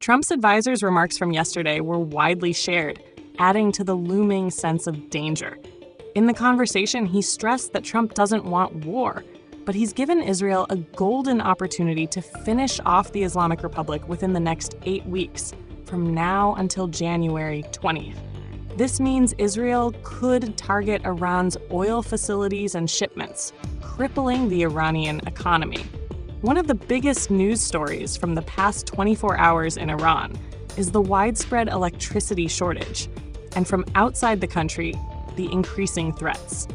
Trump's advisors' remarks from yesterday were widely shared, adding to the looming sense of danger. In the conversation, he stressed that Trump doesn't want war, but he's given Israel a golden opportunity to finish off the Islamic Republic within the next 8 weeks, from now until January 20th. This means Israel could target Iran's oil facilities and shipments, crippling the Iranian economy. One of the biggest news stories from the past 24 hours in Iran is the widespread electricity shortage, and from outside the country, the increasing threats.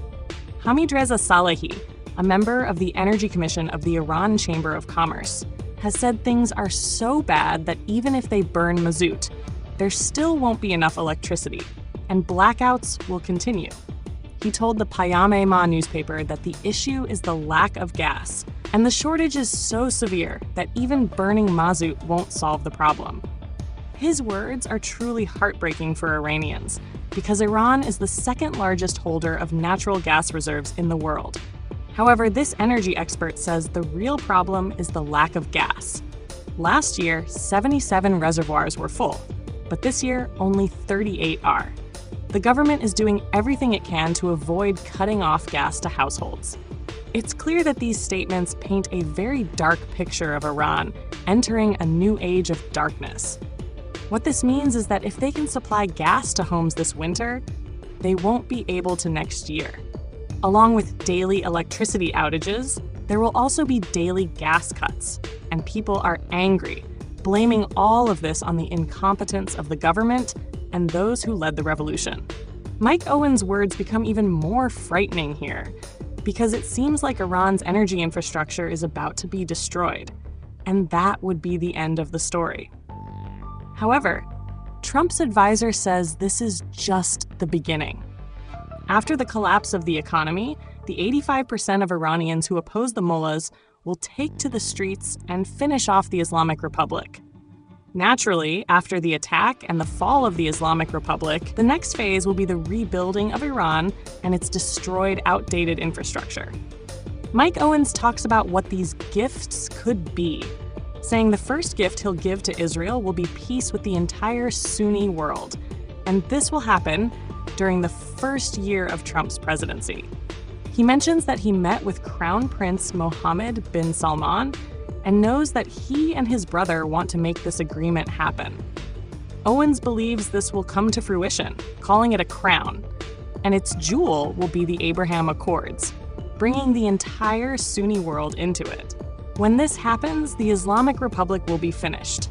Hamidreza Salehi, a member of the Energy Commission of the Iran Chamber of Commerce, has said things are so bad that even if they burn mazout, there still won't be enough electricity, and blackouts will continue. He told the Payam Ma newspaper that the issue is the lack of gas, and the shortage is so severe that even burning mazout won't solve the problem. His words are truly heartbreaking for Iranians, because Iran is the second largest holder of natural gas reserves in the world. However, this energy expert says the real problem is the lack of gas. Last year, 77 reservoirs were full, but this year, only 38 are. The government is doing everything it can to avoid cutting off gas to households. It's clear that these statements paint a very dark picture of Iran entering a new age of darkness. What this means is that if they can supply gas to homes this winter, they won't be able to next year. Along with daily electricity outages, there will also be daily gas cuts, and people are angry, blaming all of this on the incompetence of the government and those who led the revolution. Mike Owen's words become even more frightening here, because it seems like Iran's energy infrastructure is about to be destroyed, and that would be the end of the story. However, Trump's advisor says this is just the beginning. After the collapse of the economy, the 85% of Iranians who oppose the mullahs will take to the streets and finish off the Islamic Republic. Naturally, after the attack and the fall of the Islamic Republic, the next phase will be the rebuilding of Iran and its destroyed, outdated infrastructure. Mike Owens talks about what these gifts could be, saying the first gift he'll give to Israel will be peace with the entire Sunni world, and this will happen during the first year of Trump's presidency. He mentions that he met with Crown Prince Mohammed bin Salman and knows that he and his brother want to make this agreement happen. Owens believes this will come to fruition, calling it a crown, and its jewel will be the Abraham Accords, bringing the entire Sunni world into it. When this happens, the Islamic Republic will be finished.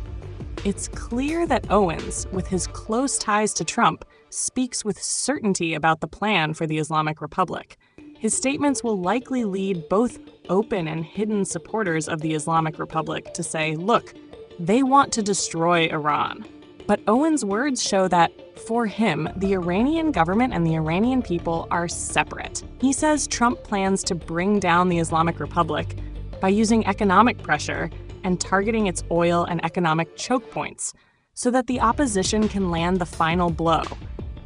It's clear that Owens, with his close ties to Trump, speaks with certainty about the plan for the Islamic Republic. His statements will likely lead both open and hidden supporters of the Islamic Republic to say, look, they want to destroy Iran. But Owens' words show that, for him, the Iranian government and the Iranian people are separate. He says Trump plans to bring down the Islamic Republic by using economic pressure and targeting its oil and economic choke points so that the opposition can land the final blow,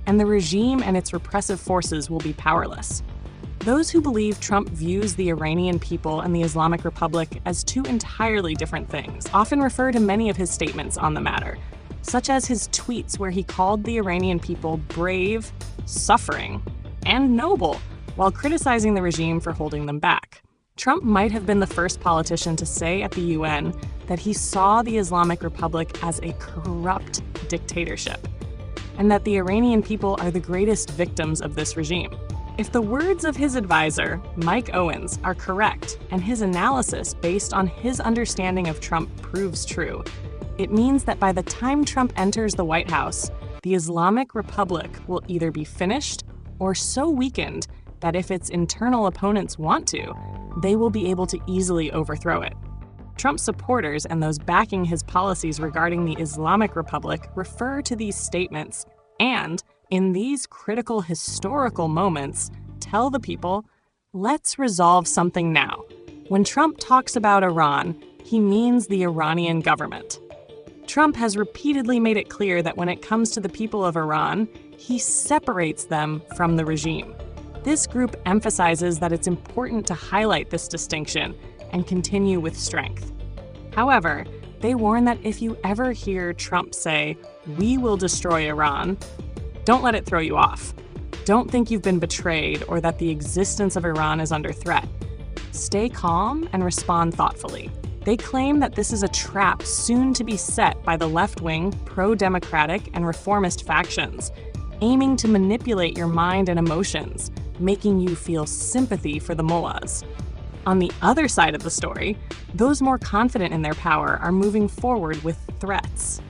and the regime and its repressive forces will be powerless. Those who believe Trump views the Iranian people and the Islamic Republic as two entirely different things often refer to many of his statements on the matter, such as his tweets where he called the Iranian people brave, suffering, and noble, while criticizing the regime for holding them back. Trump might have been the first politician to say at the UN that he saw the Islamic Republic as a corrupt dictatorship, and that the Iranian people are the greatest victims of this regime. If the words of his advisor, Mike Owens, are correct, and his analysis based on his understanding of Trump proves true, it means that by the time Trump enters the White House, the Islamic Republic will either be finished or so weakened that if its internal opponents want to, they will be able to easily overthrow it. Trump supporters and those backing his policies regarding the Islamic Republic refer to these statements and, in these critical historical moments, tell the people, let's resolve something now. When Trump talks about Iran, he means the Iranian government. Trump has repeatedly made it clear that when it comes to the people of Iran, he separates them from the regime. This group emphasizes that it's important to highlight this distinction and continue with strength. However, They warn that if you ever hear Trump say, "We will destroy Iran," don't let it throw you off. Don't think you've been betrayed or that the existence of Iran is under threat. Stay calm and respond thoughtfully. They claim that this is a trap soon to be set by the left-wing, pro-democratic, and reformist factions, aiming to manipulate your mind and emotions, making you feel sympathy for the mullahs. On the other side of the story, those more confident in their power are moving forward with threats.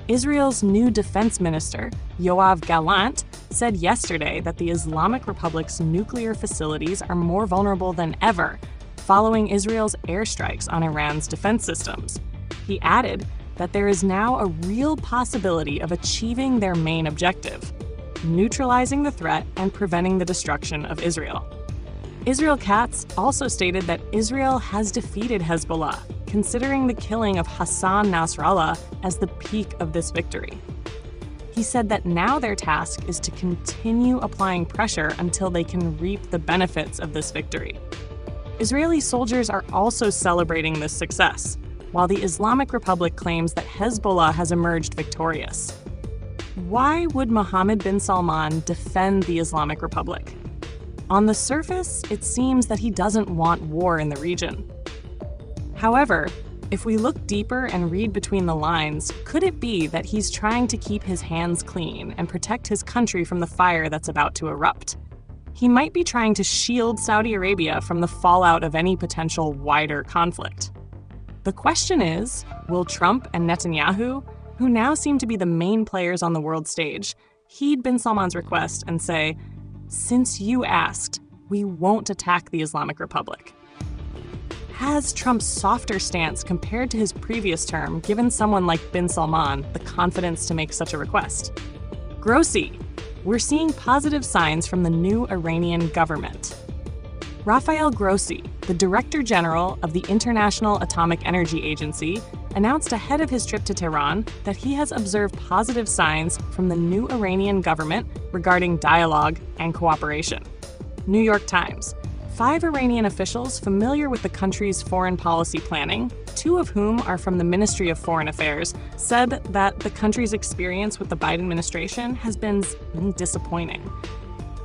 Israel's new defense minister, Yoav Gallant, said yesterday that the Islamic Republic's nuclear facilities are more vulnerable than ever, following Israel's airstrikes on Iran's defense systems. He added that there is now a real possibility of achieving their main objective, neutralizing the threat and preventing the destruction of Israel. Israel Katz also stated that Israel has defeated Hezbollah, considering the killing of Hassan Nasrallah as the peak of this victory. He said that now their task is to continue applying pressure until they can reap the benefits of this victory. Israeli soldiers are also celebrating this success, while the Islamic Republic claims that Hezbollah has emerged victorious. Why would Mohammed bin Salman defend the Islamic Republic? On the surface, it seems that he doesn't want war in the region. However, if we look deeper and read between the lines, could it be that he's trying to keep his hands clean and protect his country from the fire that's about to erupt? He might be trying to shield Saudi Arabia from the fallout of any potential wider conflict. The question is, will Trump and Netanyahu, who now seem to be the main players on the world stage, heed bin Salman's request and say, "Since you asked, we won't attack the Islamic Republic"? Has Trump's softer stance compared to his previous term given someone like bin Salman the confidence to make such a request? Grossi, we're seeing positive signs from the new Iranian government. Rafael Grossi, the Director General of the International Atomic Energy Agency, announced ahead of his trip to Tehran that he has observed positive signs from the new Iranian government regarding dialogue and cooperation. New York Times. 5 Iranian officials familiar with the country's foreign policy planning, 2 of whom are from the Ministry of Foreign Affairs, said that the country's experience with the Biden administration has been disappointing.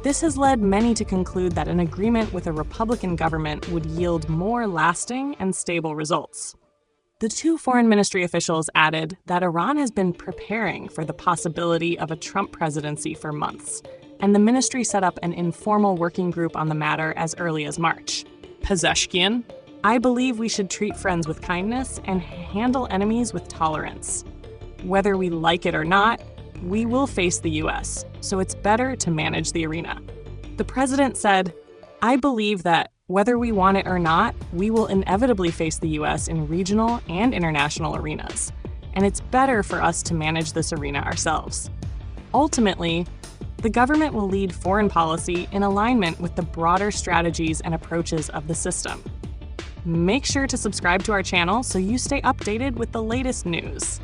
This has led many to conclude that an agreement with a Republican government would yield more lasting and stable results. The 2 foreign ministry officials added that Iran has been preparing for the possibility of a Trump presidency for months, and the ministry set up an informal working group on the matter as early as March. Pezeshkian, I believe we should treat friends with kindness and handle enemies with tolerance. Whether we like it or not, we will face the U.S., so it's better to manage the arena. The president said, I believe that whether we want it or not, we will inevitably face the U.S. in regional and international arenas, and it's better for us to manage this arena ourselves. Ultimately, the government will lead foreign policy in alignment with the broader strategies and approaches of the system. Make sure to subscribe to our channel so you stay updated with the latest news.